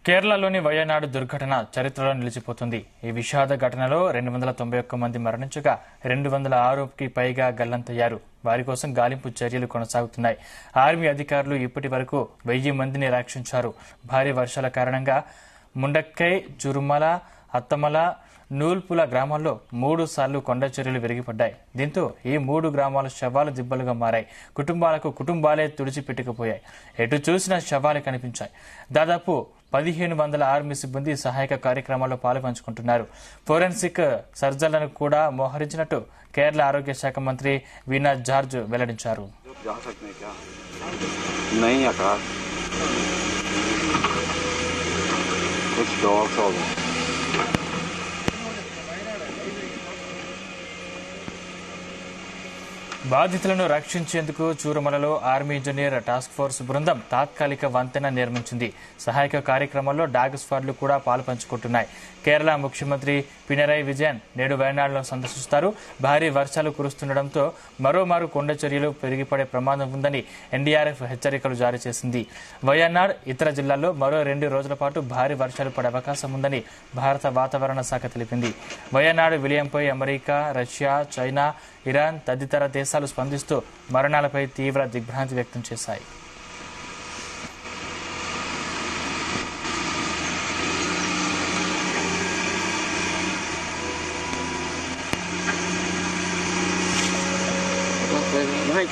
కేరళలోని వయనాడు దుర్ఘటన చరిత్రలో నిలిచిపోతుంది. ఈ విషాద ఘటనలో 291 మంది మరణించగా 206కి పైగా గల్లంతయ్యారు. వారి కోసం గాలింపు చర్యలు కొనసాగుతున్నాయి. ఆర్మీ అధికారులు ఇప్పటి వరకు 1000 మందిని రక్షించారు. భారీ వర్షాల కారణంగా ముండక్కై, జురుమల, అత్తమల, నూల్పుల గ్రామాల్లో 3 సార్లు కొండ చర్యలు విరిగిపడ్డాయి. దీంతో ఈ 3 గ్రామాల శవాలు దిబ్బలుగా మారాయి. కుటుంబాలే తుడిచిపెట్టుకుపోయాయి. ఎటు చూసినా శవాలే కనిపించాయి. దాదాపు 1500 ఆర్మీ సిబ్బంది సహాయక కార్యక్రమాల్లో పాలుపంచుకుంటున్నారు. ఫోరెన్సిక్ సర్జన్లను కూడా మోహరించినట్టు కేరళ ఆరోగ్య శాఖ మంత్రి వీనా జార్జ్ వెల్లడించారు. బాధితులను రక్షించేందుకు చూరుమలలో ఆర్మీ ఇంజనీర్ టాస్క్ ఫోర్స్ బృందం తాత్కాలిక వంతెన నిర్మించింది. సహాయక కార్యక్రమంలో డాగ్ స్క్వాడ్లు కూడా పాలుపంచుకుంటున్నాయి. కేరళ ముఖ్యమంత్రి పినరై విజయన్ నేడు వయనాడులో సందర్శిస్తారు. భారీ వర్షాలు కురుస్తుండటంతో మరోమారు కొండ చర్యలు పెరిగిపడే ప్రమాదం ఉందని ఎన్డీఆర్ఎఫ్ హెచ్చరికలు జారీ చేసింది. వయనాడ్, ఇతర జిల్లాల్లో మరో 2 రోజుల పాటు భారీ వర్షాలు పడే అవకాశం ఉందని భారత వాతావరణ శాఖ తెలిపింది. వయనాడు విలయంపై అమెరికా, రష్యా, చైనా, ఇరాన్ తదితర దేశాలు స్పందిస్తూ మరణాలపై తీవ్ర దిగ్భ్రాంతి వ్యక్తం చేశాయి.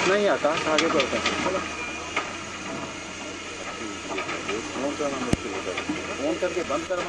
नहीं आता आगे बढ़ता फोन करके बंद कर